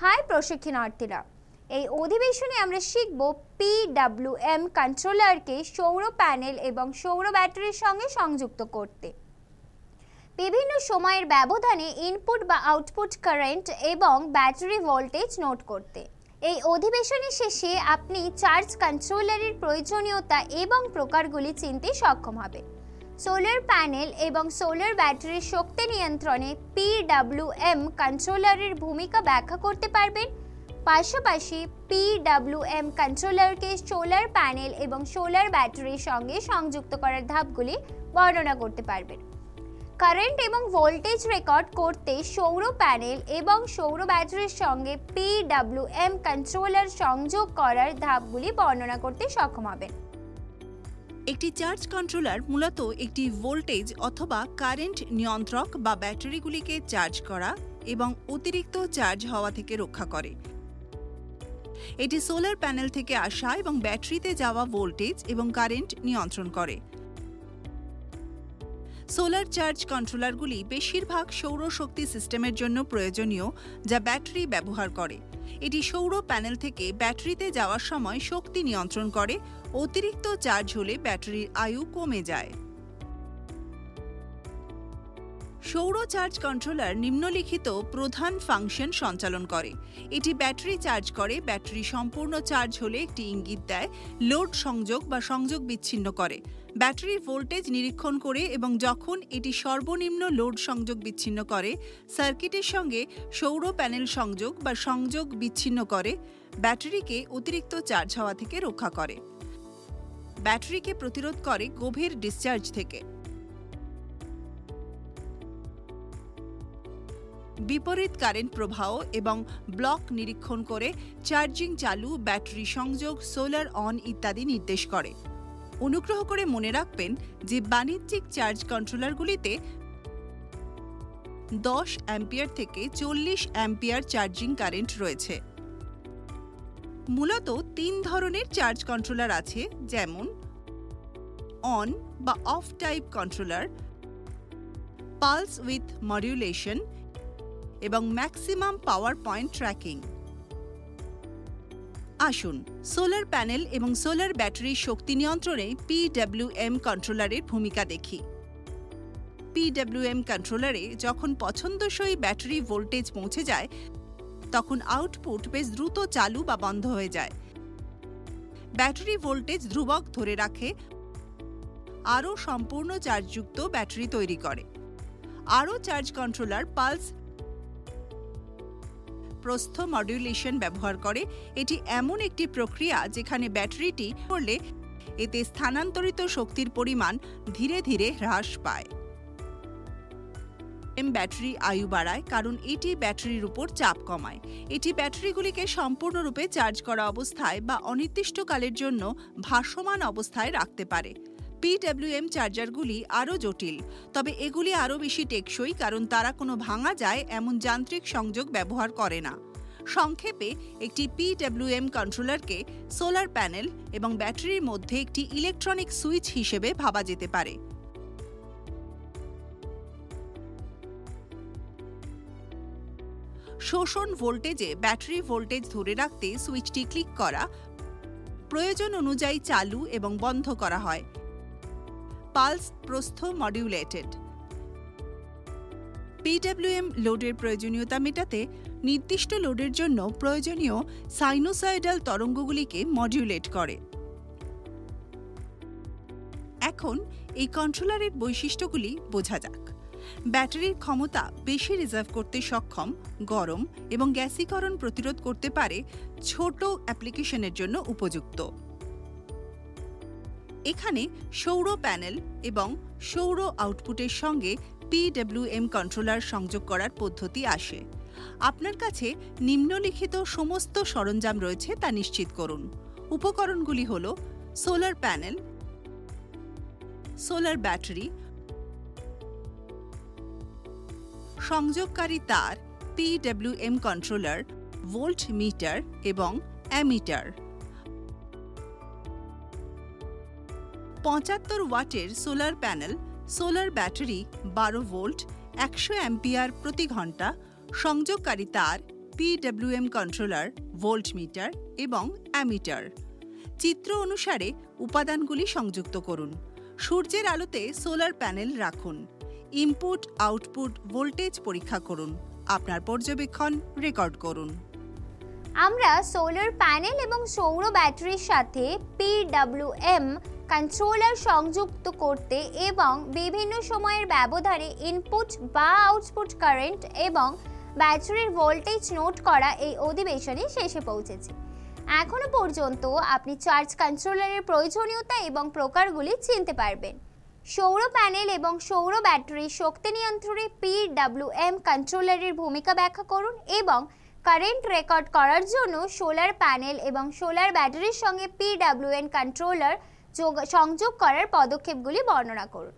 High প্রশিক্ষণার্থীরা, এই অধিবেশনে আমরা শিখব পিডব্লিউএম কন্ট্রোলারকে সৌর প্যানেল এবং সৌর ব্যাটারির সঙ্গে সংযুক্ত করতে, বিভিন্ন সময়ের ব্যবধানে ইনপুট বা আউটপুট কারেন্ট এবং ব্যাটারি ভোল্টেজ নোট করতে। এই অধিবেশনের শেষে আপনি চার্জ কন্ট্রোলারের প্রয়োজনীয়তা এবং প্রকারগুলি চিনতে সক্ষম হবেন। সোলার প্যানেল এবং সোলার ব্যাটারির শক্তি নিয়ন্ত্রণে পিডব্লিউএম কন্ট্রোলারের ভূমিকা ব্যাখ্যা করতে পারবেন। পাশাপাশি পিডব্লিউএম কন্ট্রোলারকে সোলার প্যানেল এবং সোলার ব্যাটারির সঙ্গে সংযুক্ত করার ধাপগুলি বর্ণনা করতে পারবেন। কারেন্ট এবং ভোল্টেজ রেকর্ড করতে সৌর প্যানেল এবং সৌর ব্যাটারির সঙ্গে পিডব্লিউএম কন্ট্রোলার সংযোগ করার ধাপগুলি বর্ণনা করতে সক্ষম হবেন। একটি চার্জ কন্ট্রোলার মূলত একটি ভোল্টেজ অথবা কারেন্ট নিয়ন্ত্রক বা ব্যাটারিগুলিকে চার্জ করা এবং অতিরিক্ত চার্জ হওয়া থেকে রক্ষা করে। এটি সোলার প্যানেল থেকে আসা এবং ব্যাটারিতে যাওয়া ভোল্টেজ এবং কারেন্ট নিয়ন্ত্রণ করে। সোলার চার্জ কন্ট্রোলারগুলি বেশিরভাগ সৌর শক্তি সিস্টেমের জন্য প্রয়োজনীয়, যা ব্যাটারি ব্যবহার করে। এটি সৌর প্যানেল থেকে ব্যাটারিতে যাওয়ার সময় শক্তি নিয়ন্ত্রণ করে। অতিরিক্ত চার্জ হলে ব্যাটারির আয়ু কমে যায়। সৌর চার্জ কন্ট্রোলার নিম্নলিখিত প্রধান ফাংশন সঞ্চালন করে। এটি ব্যাটারি চার্জ করে, ব্যাটারি সম্পূর্ণ চার্জ হলে একটি ইঙ্গিত দেয়, লোড সংযোগ বা সংযোগ বিচ্ছিন্ন করে, ব্যাটারি ভোল্টেজ নিরীক্ষণ করে এবং যখন এটি সর্বনিম্ন লোড সংযোগ বিচ্ছিন্ন করে, সার্কিটের সঙ্গে সৌর প্যানেল সংযোগ বা সংযোগ বিচ্ছিন্ন করে, ব্যাটারিকে অতিরিক্ত চার্জ হওয়া থেকে রক্ষা করে, ব্যাটারিকে প্রতিরোধ করে গভীর ডিসচার্জ থেকে। বিপরীত কারেন্ট প্রবাহ এবং ব্লক নিরীক্ষণ করে চার্জিং চালু, ব্যাটারি সংযোগ, সোলার অন ইত্যাদি নির্দেশ করে। অনুগ্রহ করে মনে রাখবেন যে বাণিজ্যিক চার্জ কন্ট্রোলারগুলিতে 10 অ্যাম্পিয়ার থেকে 40 অ্যাম্পিয়ার চার্জিং কারেন্ট রয়েছে। মূলত 3 ধরনের চার্জ কন্ট্রোলার আছে, যেমন অন বা of type controller, pulse with modulation এবং ম্যাক্সিমাম পাওয়ার পয়েন্ট ট্র্যাকিং। আসুন সোলার প্যানেল এবং সোলার ব্যাটারির শক্তি নিয়ন্ত্রণে পিডব্লিউএম কন্ট্রোলারের ভূমিকা দেখি। পিডব্লিউএম কন্ট্রোলারে যখন পছন্দসই ব্যাটারি ভোল্টেজ পৌঁছে যায়, তখন আউটপুট বেশ দ্রুত চালু বা বন্ধ হয়ে যায়। ব্যাটারি ভোল্টেজ ধ্রুবক ধরে রাখে, আরও সম্পূর্ণ চার্জযুক্ত ব্যাটারি তৈরি করে। আরও চার্জ কন্ট্রোলার পালস প্রস্থ মডিউলেশন ব্যবহার করে। এটি এমন একটি প্রক্রিয়া যেখানে ব্যাটারিটি করলে এতে স্থানান্তরিত শক্তির পরিমাণ ধীরে ধীরে হ্রাস পায়। ব্যাটারি আয়ু বাড়ায় কারণ এটি ব্যাটারির উপর চাপ কমায়। এটি ব্যাটারিগুলিকে সম্পূর্ণরূপে চার্জ করা অবস্থায় বা অনির্দিষ্টকালের জন্য ভাসমান অবস্থায় রাখতে পারে। পিডব্লিউএম চার্জারগুলি আরও জটিল, তবে এগুলি আরও বেশি টেকসই কারণ তারা কোনো ভাঙা যায় এমন যান্ত্রিক সংযোগ ব্যবহার করে না। সংক্ষেপে, একটি পিডব্লিউএম কন্ট্রোলারকে সোলার প্যানেল এবং ব্যাটারির মধ্যে একটি ইলেকট্রনিক সুইচ হিসেবে ভাবা যেতে পারে। শোষণ ভোল্টেজে ব্যাটারি ভোল্টেজ ধরে রাখতে সুইচটি ক্লিক করা, প্রয়োজন অনুযায়ী চালু এবং বন্ধ করা হয়। পালস প্রস্থ মডিউলেটেড। পিডব্লিউএম লোডের প্রয়োজনীয়তা মেটাতে নির্দিষ্ট লোডের জন্য প্রয়োজনীয় সাইনোসয়েডাল তরঙ্গগুলিকে মডিউলেট করে। এখন এই কন্ট্রোলারের বৈশিষ্ট্যগুলি বোঝা যাক। ব্যাটারির ক্ষমতা বেশি রিজার্ভ করতে সক্ষম, গরম এবং গ্যাসীকরণ প্রতিরোধ করতে পারে, ছোট অ্যাপ্লিকেশনের জন্য উপযুক্ত। এখানে সৌর প্যানেল এবং সৌর আউটপুটের সঙ্গে পিডব্লিউএম কন্ট্রোলার সংযোগ করার পদ্ধতি আসে। আপনার কাছে নিম্নলিখিত সমস্ত সরঞ্জাম রয়েছে তা নিশ্চিত করুন। উপকরণগুলি হল সোলার প্যানেল, সোলার ব্যাটারি, সংযোগকারী তার, পিডব্লিউএম কন্ট্রোলার, ভোল্ট মিটার এবং অ্যামিটার। 75 ওয়াটের solar panel, solar battery 12 volt, 100 ampere প্রতি ঘন্টা, সংযোগকারী তার, PWM কন্ট্রোলার, ভোল্টমিটার এবং অ্যামিটার। চিত্র অনুসারে উপাদানগুলি সংযুক্ত করুন। সূর্যের আলোতে সোলার প্যানেল রাখুন। ইনপুট আউটপুট ভোল্টেজ পরীক্ষা করুন। আপনার পর্যবেক্ষণ রেকর্ড করুন। আমরা সোলার প্যানেল এবং সৌর ব্যাটারির সাথে PWM কন্ট্রোলার সংযুক্ত করতে এবং বিভিন্ন সময়ের ব্যবধানে ইনপুট বা আউটপুট কারেন্ট এবং ব্যাটারির ভোল্টেজ নোট করা এই অধিবেশনে শেষে পৌঁছেছি। এখনো পর্যন্ত আপনি চার্জ কন্ট্রোলারের প্রয়োজনীয়তা এবং প্রকারগুলি চিনতে পারবেন। সৌর প্যানেল এবং সৌর ব্যাটারির শক্তি নিয়ন্ত্রণে PWM কন্ট্রোলারের ভূমিকা ব্যাখ্যা করুন এবং কারেন্ট রেকর্ড করার জন্য সোলার প্যানেল এবং সোলার ব্যাটারির সঙ্গে PWM কন্ট্রোলার সংযোগ করার পদক্ষেপগুলি বর্ণনা করুন।